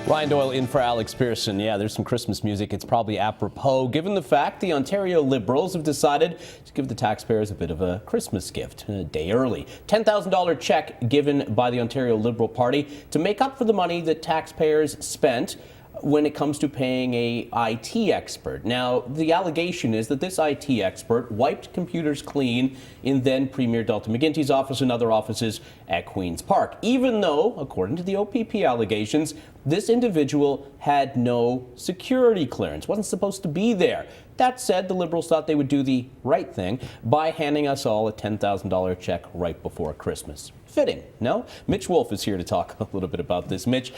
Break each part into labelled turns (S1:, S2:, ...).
S1: Ryan Doyle in for Alex Pearson. Yeah, there's some Christmas music. It's probably apropos, given the fact the Ontario Liberals have decided to give the taxpayers a bit of a Christmas gift a day early. $10,000 check given by the Ontario Liberal Party to make up for the money that taxpayers spent when it comes to paying a IT expert. Now, the allegation is that this IT expert wiped computers clean in then Premier Delta McGuinty's office and other offices at Queen's Park, even though, according to the OPP allegations, this individual had no security clearance, wasn't supposed to be there. That said, the Liberals thought they would do the right thing by handing us all a $10,000 check right before Christmas. Fitting, no? Mitch Wolf is here to talk a little bit about this. Mitch,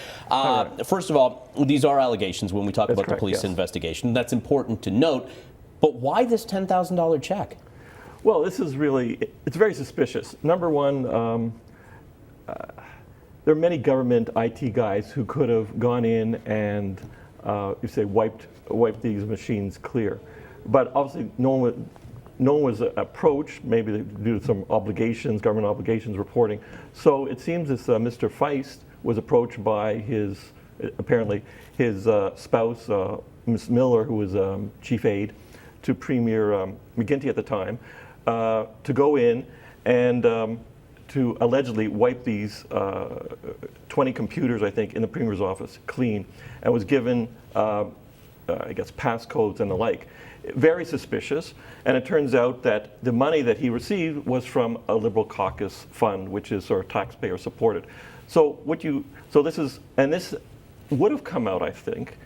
S1: first of all, these are allegations when we talk about the police investigation. That's important to note. But why this $10,000 check?
S2: Well, this is really, it's very suspicious. Number one, there are many government IT guys who could have gone in and, you say, wiped these machines clear. But obviously, no one was approached, maybe due to some obligations, government obligations reporting. So it seems this Mr. Feist was approached by apparently his spouse, Ms. Miller, who was chief aide to Premier McGuinty at the time, to go in and to allegedly wipe these 20 computers, I think, in the Premier's office clean, and was given, I guess, passcodes and the like. Very suspicious, and it turns out that the money that he received was from a Liberal caucus fund, which is sort of taxpayer supported. So this would have come out, I think,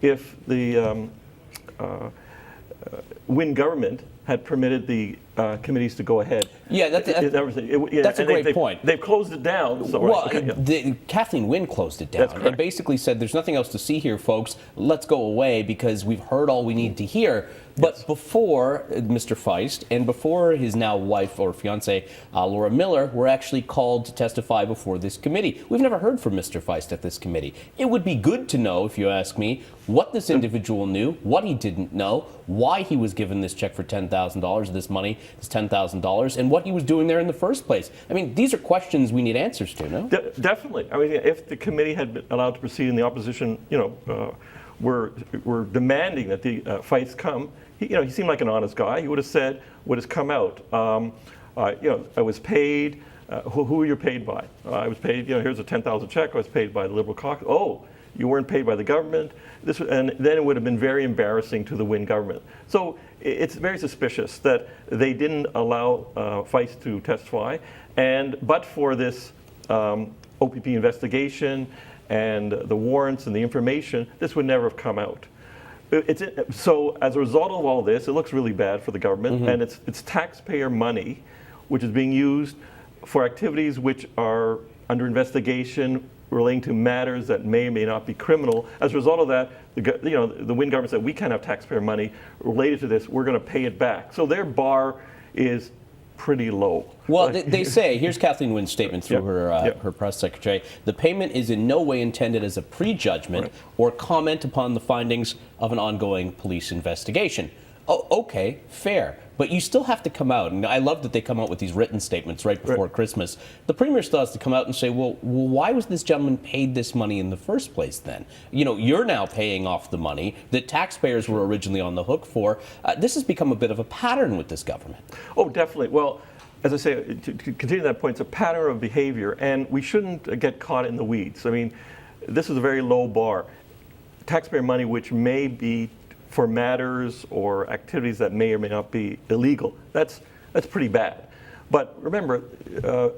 S2: if the Wynne government had permitted the committees to go ahead.
S1: Yeah, that's a great point.
S2: They've closed it down. So
S1: well, Kathleen Wynne closed it down and basically said, there's nothing else to see here, folks. Let's go away because we've heard all we need to hear. But before Mr. Feist and before his now wife or fiancée, Laura Miller, were actually called to testify before this committee. We've never heard from Mr. Feist at this committee. It would be good to know, if you ask me, what this individual knew, what he didn't know, why he was given this check for $10,000, this money, this $10,000, and what he was doing there in the first place. I mean, these are questions we need answers to, no?
S2: Definitely. I mean, if the committee had been allowed to proceed and the opposition, were demanding that the Feist come, he seemed like an honest guy. He would have said what has come out. I was paid. Who were you paid by? I was paid. Here's a $10,000 check. I was paid by the Liberal caucus. Oh, you weren't paid by the government. And then it would have been very embarrassing to the Wynne government. So it's very suspicious that they didn't allow Feist to testify. But for this OPP investigation and the warrants and the information, this would never have come out. So as a result of all this, it looks really bad for the government, and it's taxpayer money, which is being used for activities which are under investigation relating to matters that may or may not be criminal. As a result of that, the Wynne government said, we can't have taxpayer money related to this. We're going to pay it back. So their bar is pretty low.
S1: Well, they say, here's Kathleen Wynne's statement through her press secretary, the payment is in no way intended as a prejudgment or comment upon the findings of an ongoing police investigation. Oh, okay, fair. But you still have to come out, and I love that they come out with these written statements right before Christmas. The Premier still has to come out and say, well, why was this gentleman paid this money in the first place then? You're now paying off the money that taxpayers were originally on the hook for. This has become a bit of a pattern with this government.
S2: Oh, definitely. Well, as I say, to continue that point, it's a pattern of behavior, and we shouldn't get caught in the weeds. I mean, this is a very low bar. Taxpayer money, which may be for matters or activities that may or may not be illegal, that's pretty bad. But remember,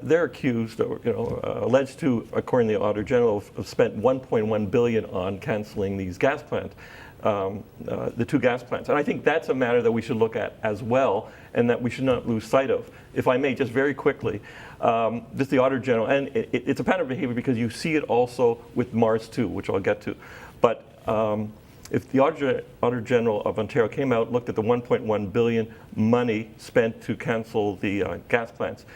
S2: they're accused, alleged to, according to the Auditor General, have spent $1.1 billion on canceling these gas plants, the two gas plants. And I think that's a matter that we should look at as well, and that we should not lose sight of. If I may, just very quickly, this is the Auditor General, and it's a pattern of behavior because you see it also with Mars 2, which I'll get to. But if the Auditor General of Ontario came out, looked at the $1.1 billion money spent to cancel the gas plants,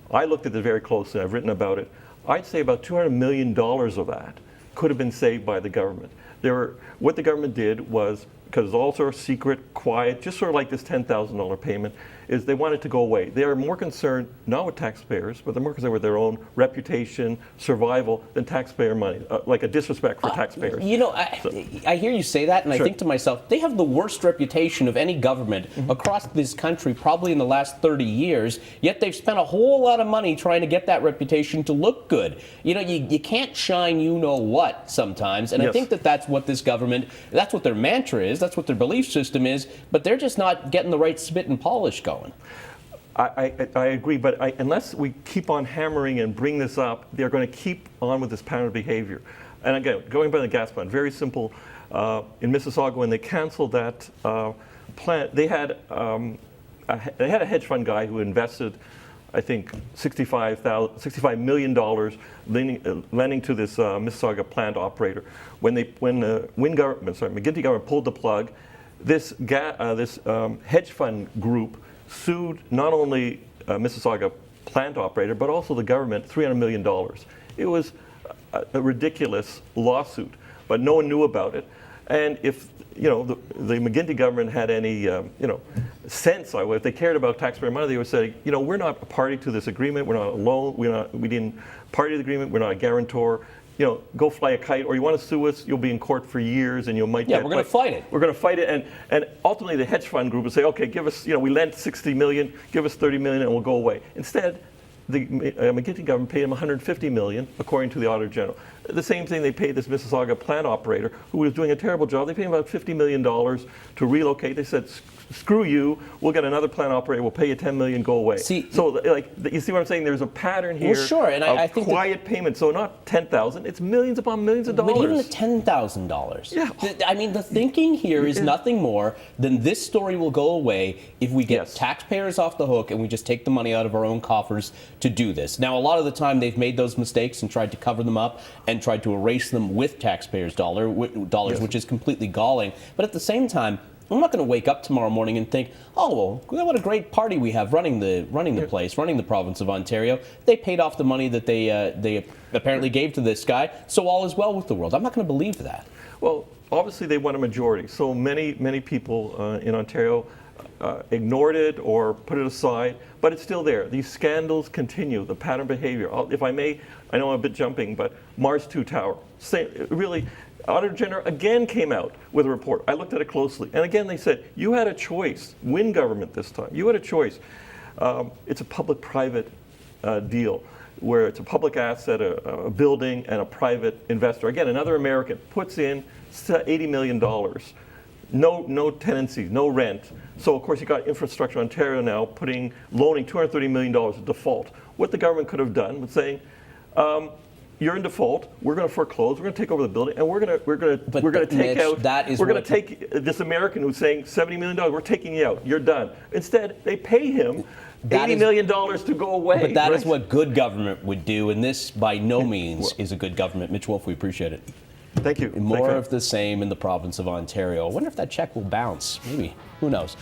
S2: I looked at it very closely. I've written about it. I'd say about $200 million of that could have been saved by the government. What the government did was, because it's all sort of secret, quiet, just sort of like this $10,000 payment, is they want it to go away. They are more concerned not with taxpayers, but they're more concerned with their own reputation, survival, than taxpayer money, like a disrespect for taxpayers.
S1: You know, I hear you say that, and I think to myself, they have the worst reputation of any government across this country probably in the last 30 years, yet they've spent a whole lot of money trying to get that reputation to look good. You know, you can't shine you-know-what sometimes, and I think that that's what this government, that's what their mantra is, that's what their belief system is, but they're just not getting the right spit and polish going.
S2: I agree, but unless we keep on hammering and bring this up, they're going to keep on with this pattern of behavior. And again, going by the gas plant, very simple. In Mississauga, when they canceled that plant, they had a hedge fund guy who invested, I think, $65 million lending to this Mississauga plant operator. When the McGuinty government pulled the plug, this hedge fund group sued not only Mississauga plant operator, but also the government, $300 million. It was a ridiculous lawsuit, but no one knew about it. And if the McGuinty government had any sense, if they cared about taxpayer money, they would say, we're not a party to this agreement. We're not a loan. We didn't party to the agreement. We're not a guarantor. Go fly a kite, or you want to sue us, you'll be in court for years, and you might
S1: we're going to fight it.
S2: We're going to fight it, and ultimately the hedge fund group would say, okay, give us, we lent $60 million, give us $30 million, and we'll go away. Instead, the McGuinty government paid him $150 million, according to the Auditor General. The same thing they paid this Mississauga plant operator, who was doing a terrible job. They paid him about $50 million to relocate. They said, screw you, we'll get another plant operator, we'll pay you $10 million, go away. So, you see what I'm saying? There's a pattern here
S1: and
S2: I think quiet payments. So not $10,000, it's millions upon millions of dollars.
S1: But even the $10,000.
S2: Yeah.
S1: I mean, the thinking here is nothing more than this story will go away if we get taxpayers off the hook and we just take the money out of our own coffers to do this. Now, a lot of the time they've made those mistakes and tried to cover them up and tried to erase them with taxpayers' dollars, which is completely galling. But at the same time, I'm not going to wake up tomorrow morning and think, oh, well, what a great party we have running the place, running the province of Ontario. They paid off the money that they apparently gave to this guy, so all is well with the world. I'm not going to believe that.
S2: Well, obviously they won a majority, so many people in Ontario ignored it or put it aside, but it's still there. These scandals continue, the pattern behavior. If I may, I know I'm a bit jumping, but Mars 2 Tower, really, Auditor General again came out with a report. I looked at it closely, and again they said, you had a choice, Wynne government this time, you had a choice. It's a public-private deal, where it's a public asset, a building, and a private investor. Again, another American puts in $80 million. No tenancies, no rent. So of course you got Infrastructure Ontario now loaning $230 million at default. What the government could have done was saying, you're in default. We're going to foreclose. We're going to take over the building, and we're going to take this American who's saying $70 million. We're taking you out. You're done. Instead, they pay him $80 million to go away.
S1: But that is what good government would do, and this by no means is a good government. Mitch Wolfe, we appreciate it.
S2: Thank you.
S1: More of the same in the province of Ontario. I wonder if that check will bounce. Maybe. Who knows?